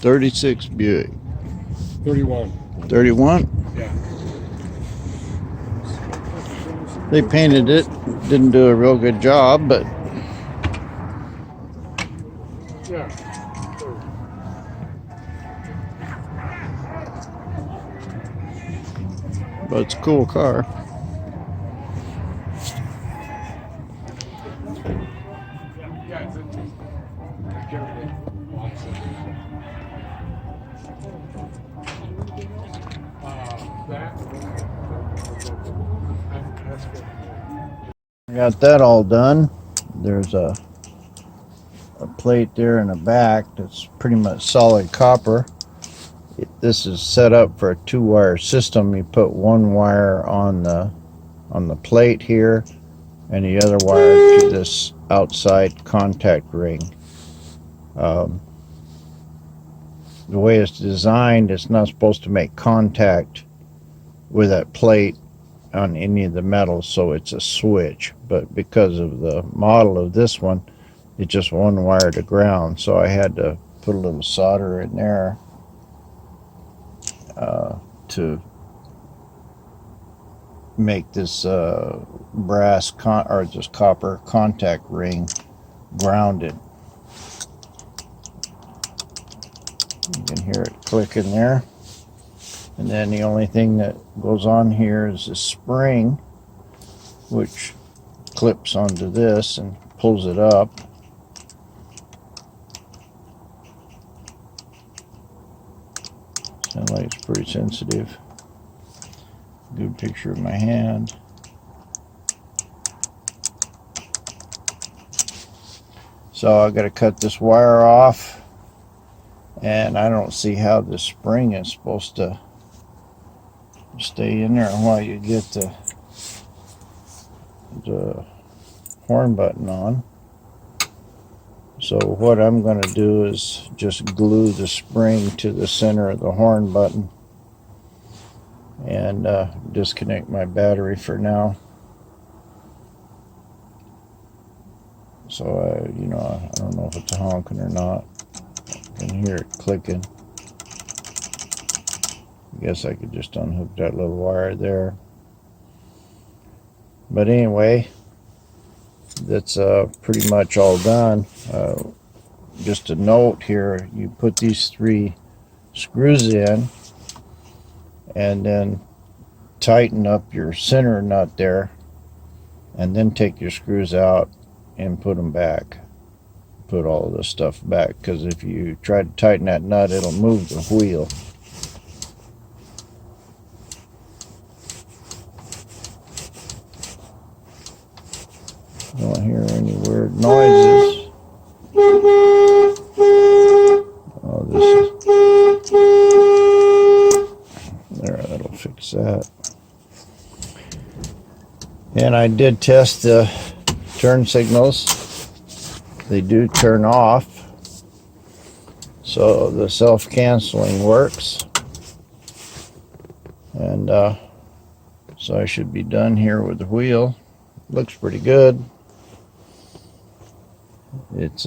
36 Buick. 31. 31? Yeah. They painted it. Didn't do a real good job, but Yeah. it's a cool car. Yeah, it's interesting. Like everything. I got that all done. There's a plate there in the back that's pretty much solid copper. This is set up for a 2-wire system. You put one wire on the plate here and the other wire to this outside contact ring. The way it's designed, it's not supposed to make contact with that plate on any of the metals, so it's a switch. But because of the model of this one, it's just one wire to ground, so I had to put a little solder in there to make this brass or just copper contact ring grounded. You can hear it clicking there. And then the only thing that goes on here is a spring, which clips onto this and pulls it up. Sounds like it's pretty sensitive. Good picture of my hand. So I got to cut this wire off, and I don't see how the spring is supposed to stay in there while you get the horn button on. So what I'm going to do is just glue the spring to the center of the horn button and disconnect my battery for now. So I don't know if it's honking or not. I can hear it clicking. I guess I could just unhook that little wire there. But anyway, that's pretty much all done. Just a note here, you put these 3 screws in and then tighten up your center nut there, and then take your screws out and put them back. Put all this stuff back, because if you try to tighten that nut, it'll move the wheel. Don't hear any weird noises. Oh, this is there. That'll fix that. And I did test the turn signals. They do turn off, so the self-canceling works. And so I should be done here with the wheel. Looks pretty good. It's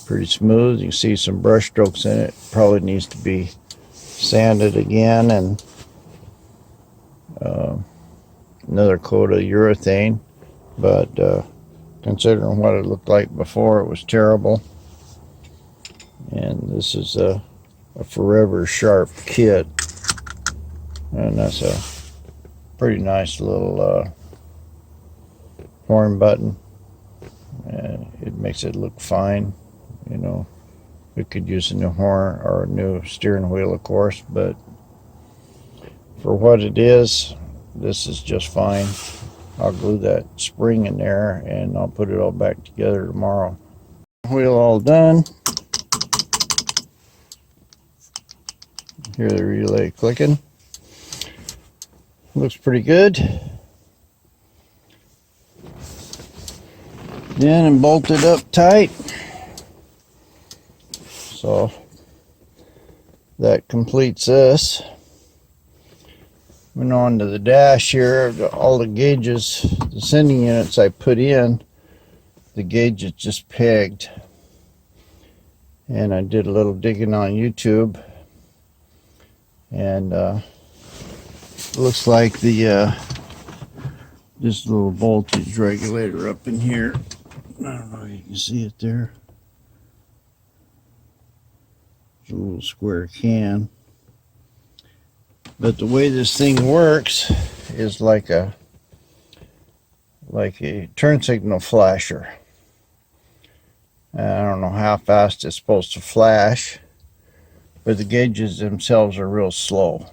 pretty smooth. You can see some brush strokes in it. Probably needs to be sanded again, and another coat of urethane. But considering what it looked like before, it was terrible. And this is a Forever Sharp kit, and that's a pretty nice little horn button. It makes it look fine. It could use a new horn or a new steering wheel, of course, but for what it is, this is just fine. I'll glue that spring in there and I'll put it all back together tomorrow. Wheel all done. Hear the relay clicking. Looks pretty good. In and bolted up tight. So that completes this. Went on to the dash here. All the gauges, the sending units I put in, the gauge is just pegged. and I did a little digging on YouTube, and looks like the this little voltage regulator up in here, I don't know if you can see it there, it's a little square can, but the way this thing works is like a turn signal flasher. I don't know how fast it's supposed to flash, but the gauges themselves are real slow.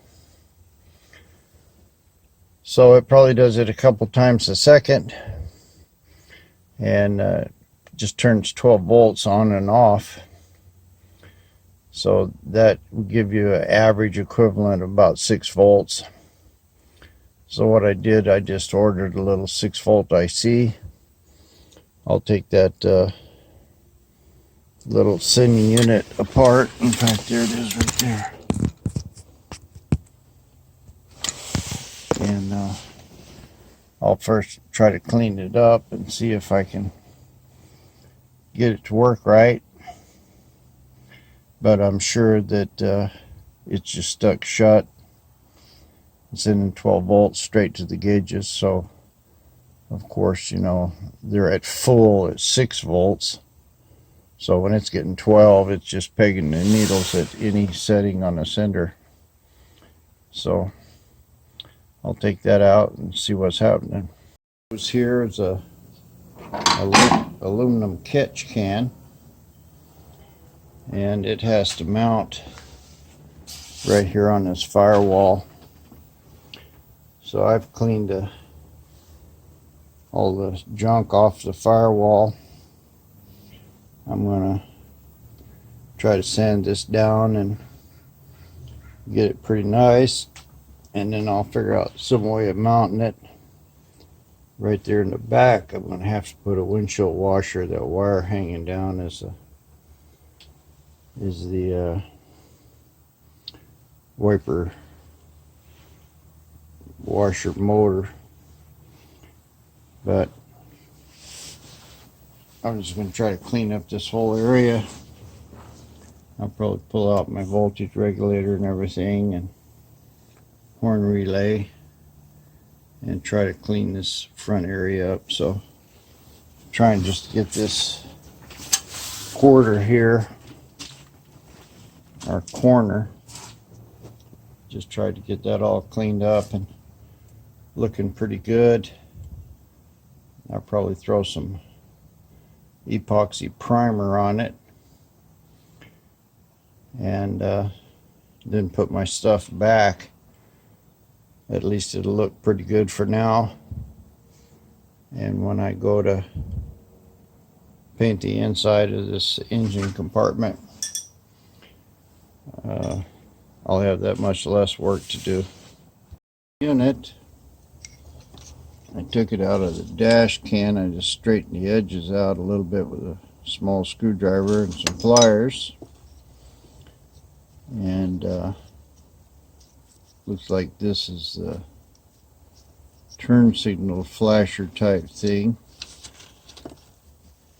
So it probably does it a couple times a second, and just turns 12 volts on and off. So that will give you an average equivalent of about 6 volts. So what I did, I just ordered a little 6-volt IC. I'll take that little sending unit apart. In fact, there it is right there. And I'll first try to clean it up and see if I can get it to work right. But I'm sure that it's just stuck shut. It's sending 12 volts straight to the gauges, so of course, you know, they're at full at 6 volts. So when it's getting 12, it's just pegging the needles at any setting on the sender. So I'll take that out and see what's happening. Here is a aluminum catch can, and it has to mount right here on this firewall. So I've cleaned all the junk off the firewall. I'm gonna try to sand this down and get it pretty nice, and then I'll figure out some way of mounting it. Right there in the back, I'm gonna have to put a windshield washer. That wire hanging down is the wiper washer motor. But I'm just going to try to clean up this whole area. I'll probably pull out my voltage regulator and everything, and horn relay, and try to clean this front area up. So try and just get this quarter here, our corner, just tried to get that all cleaned up and looking pretty good. I'll probably throw some epoxy primer on it, and then put my stuff back. At least it'll look pretty good for now. And when I go to paint the inside of this engine compartment, I'll have that much less work to do. Unit, I took it out of the dash can. I just straightened the edges out a little bit with a small screwdriver and some pliers, and looks like this is the turn signal flasher type thing.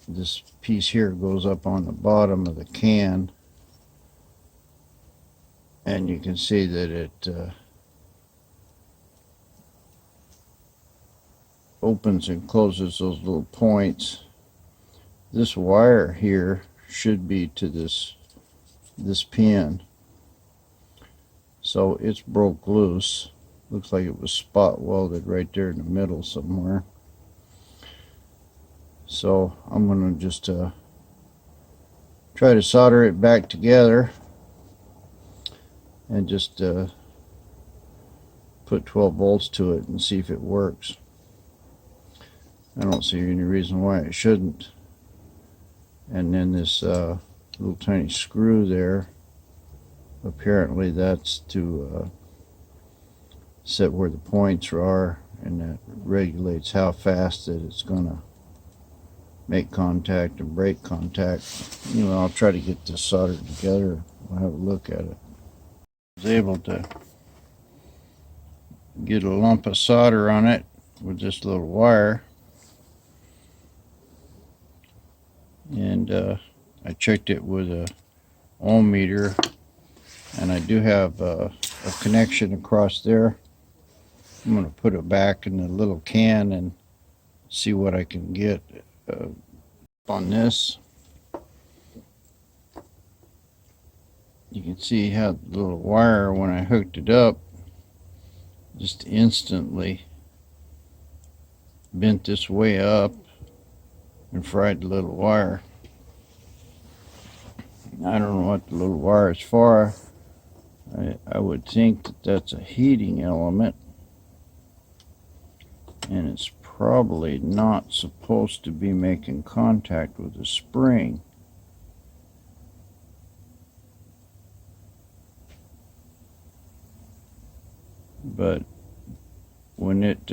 This piece here goes up on the bottom of the can, and you can see that it opens and closes those little points. This wire here should be to this pin, so it's broke loose. Looks like it was spot welded right there in the middle somewhere. So I'm going to just try to solder it back together and just put 12 volts to it and see if it works. I don't see any reason why it shouldn't. And then this little tiny screw there, apparently that's to set where the points are, and that regulates how fast that it's going to make contact and break contact. Anyway, I'll try to get this soldered together. We'll have a look at it. I was able to get a lump of solder on it with this little wire, and I checked it with a ohm meter, and I do have a connection across there. I'm going to put it back in the little can and see what I can get on this. You can see how the little wire, when I hooked it up, just instantly bent this way up and fried the little wire. I don't know what the little wire is for. I would think that that's a heating element, and it's probably not supposed to be making contact with the spring. But when it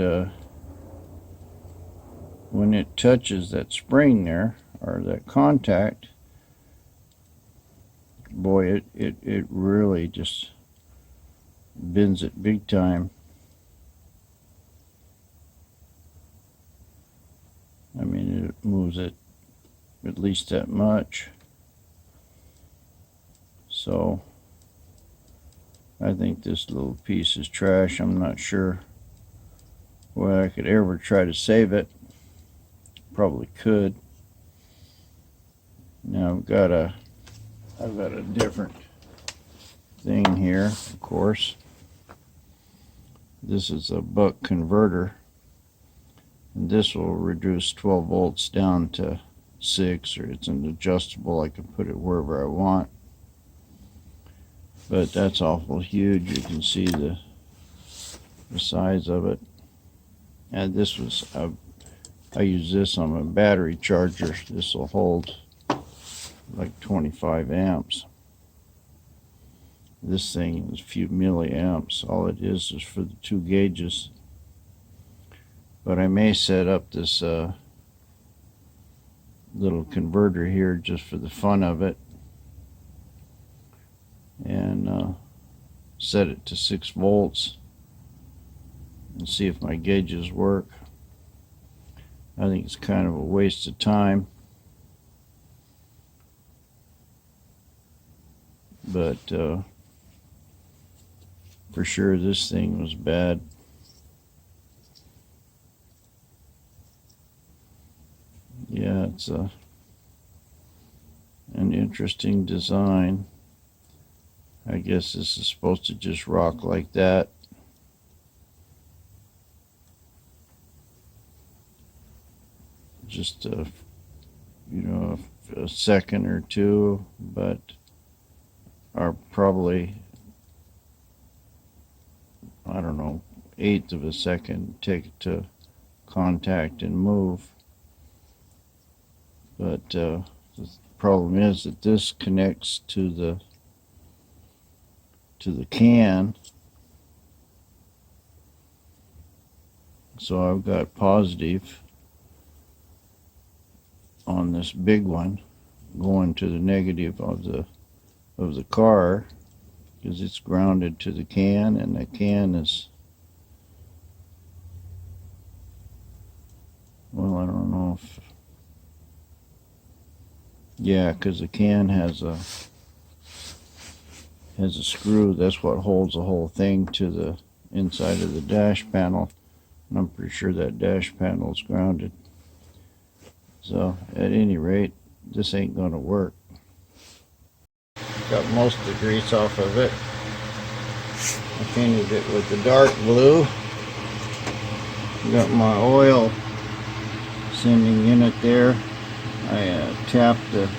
touches that spring there, or that contact, boy, it really just bends it big time. I mean, it moves it at least that much. So I think this little piece is trash. I'm not sure whether I could ever try to save it. Probably could. Now I've got a different thing here, of course. This is a buck converter, and this will reduce 12 volts down to 6, or it's an adjustable. I can put it wherever I want. But that's awful huge. You can see the size of it. And this was, I use this on my battery charger. This will hold like 25 amps. This thing is a few milliamps. All it is for the 2 gauges. But I may set up this little converter here just for the fun of it, and set it to 6 volts and see if my gauges work. I think it's kind of a waste of time, but for sure this thing was bad. Yeah, it's an interesting design. I guess this is supposed to just rock like that. Just a second or two, but are probably, I don't know, 1/8 of a second take it to contact and move. But the problem is that this connects to the can, so I've got positive on this big one going to the negative of the car, because it's grounded to the can, and the can is, well, I don't know if, yeah, because the can has a screw. That's what holds the whole thing to the inside of the dash panel, and I'm pretty sure that dash panel is grounded. So at any rate, this ain't gonna work. Got most of the grease off of it. I painted it with the dark blue. Got my oil sending unit there. I tapped it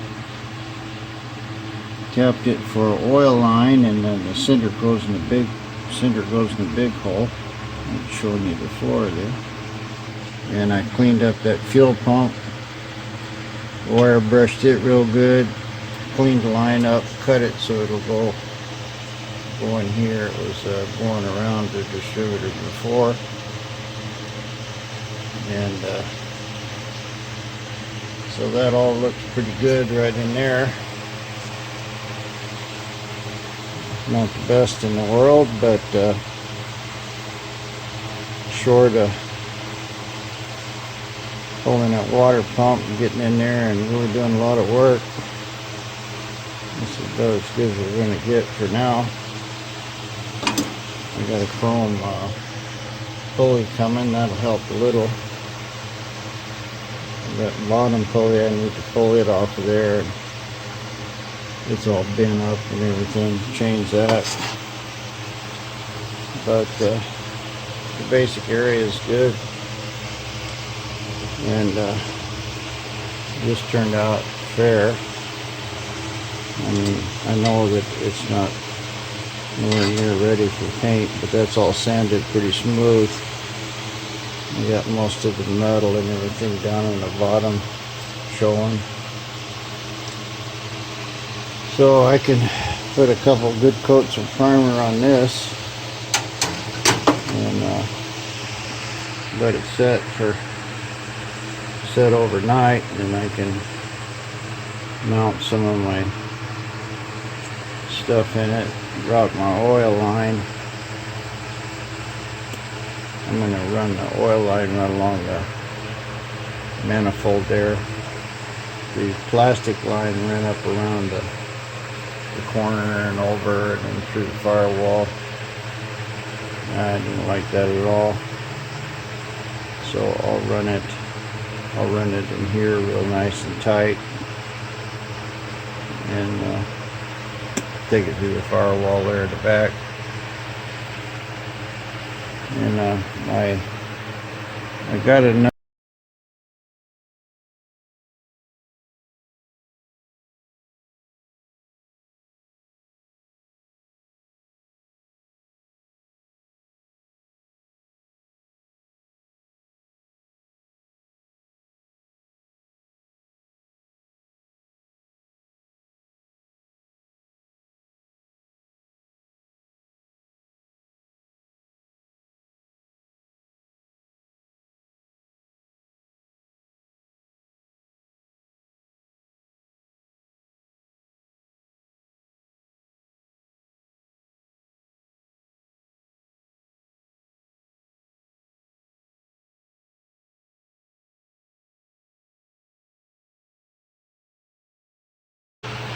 for an oil line, and then the cinder goes in the big hole. I'm showing you before there. And I cleaned up that fuel pump, wire brushed it real good, cleaned the line up, cut it so it'll go in here. It was going around the distributor before, and so that all looks pretty good right in there. Not the best in the world, but short of pulling that water pump and getting in there and really doing a lot of work, This is about as good as we're going to get for now. I got a chrome pulley coming, that'll help a little. That bottom pulley, I need to pull it off of there. It's all bent up and everything. Change that. But the basic area is good. And this turned out fair. I mean, I know that it's not nowhere near ready for paint, but that's all sanded pretty smooth. I got most of the metal and everything down in the bottom showing. So I can put a couple good coats of primer on this and let it set overnight, and I can mount some of my stuff in it, route my oil line. I'm going to run the oil line right along the manifold there. The plastic line ran up around the corner and over and then through the firewall. I didn't like that at all. So I'll run it in here real nice and tight, and take it through the firewall there at the back. And I got enough.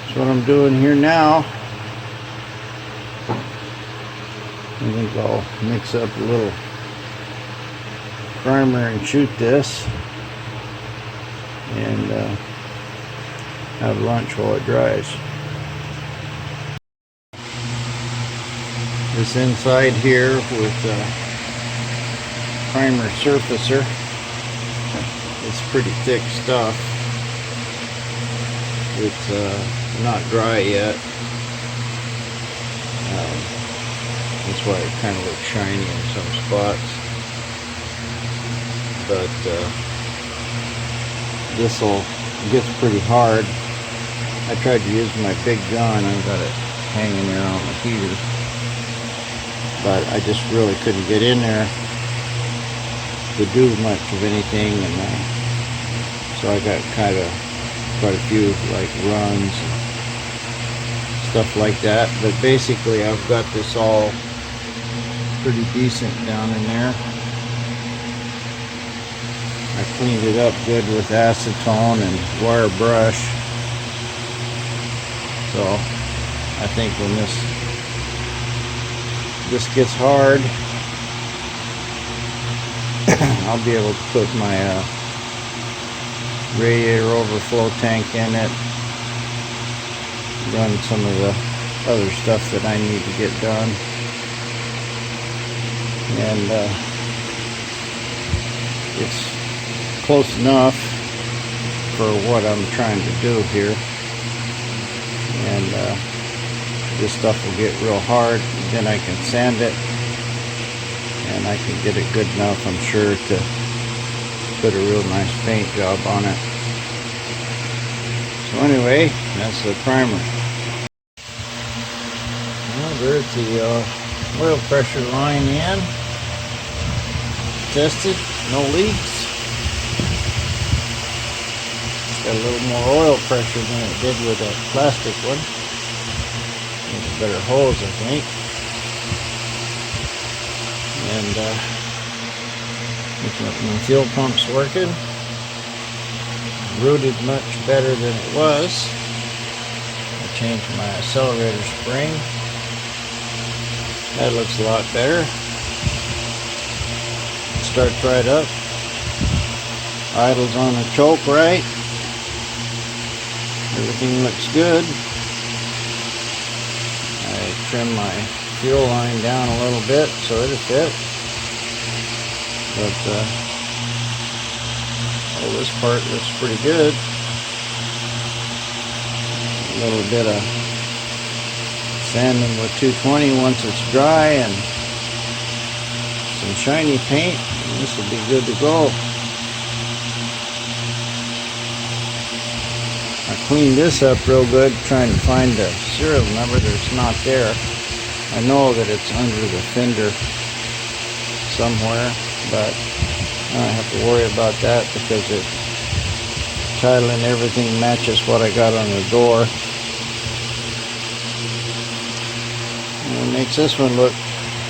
That's what I'm doing here now. I think I'll mix up a little primer and shoot this, and have lunch while it dries. This inside here with primer surfacer, it's pretty thick stuff. It's not dry yet. That's why it kind of looks shiny in some spots. But this'll gets pretty hard. I tried to use my big gun. I've got it hanging there on the heater, but I just really couldn't get in there to do much of anything, and so I got quite a few like runs and stuff like that. But basically I've got this all pretty decent down in there. I cleaned it up good with acetone and wire brush. So I think when this gets hard, I'll be able to put my radiator overflow tank in it, run some of the other stuff that I need to get done, and it's close enough for what I'm trying to do here. And this stuff will get real hard, then I can sand it, and I can get it good enough, I'm sure, to put a real nice paint job on it. So anyway, that's the primer. Well, there's the oil pressure line in. Tested, no leaks. Got a little more oil pressure than it did with that plastic one. It's a better hose, I think. And my fuel pump's working. Rooted much better than it was. I change my accelerator spring. That looks a lot better. Starts right up. Idles on the choke right. Everything looks good. I trim my fuel line down a little bit so it'll fit. But this part looks pretty good. A little bit of sanding with 220 once it's dry and some shiny paint, and this will be good to go. I cleaned this up real good trying to find the serial number that's not there. I know that it's under the fender somewhere, but I don't have to worry about that because it title and everything matches what I got on the door. And it makes this one look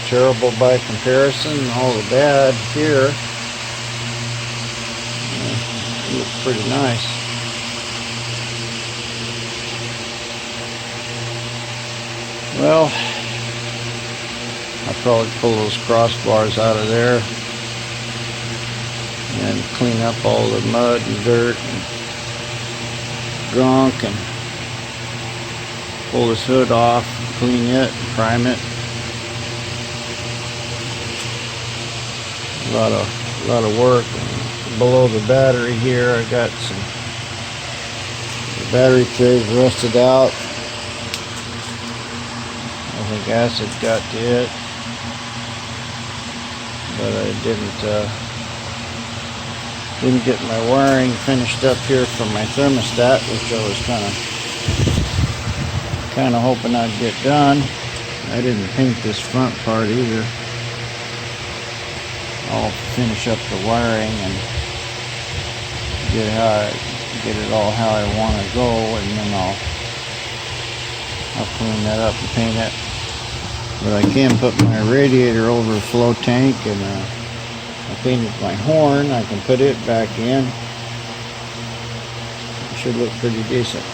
terrible by comparison. All the bad here looks pretty nice. Well, I'll probably pull those crossbars out of there and clean up all the mud and dirt and gunk and pull this hood off, clean it, prime it. A lot of work. Below the battery here, I got the battery trays rusted out. I think acid got to it, but I didn't get my wiring finished up here for my thermostat, which I was kind of hoping I'd get done. I didn't paint this front part either. I'll finish up the wiring and get it all how I want to go, and then I'll clean that up and paint it. But I can put my radiator overflow tank, and I painted my horn. I can put it back in. It should look pretty decent.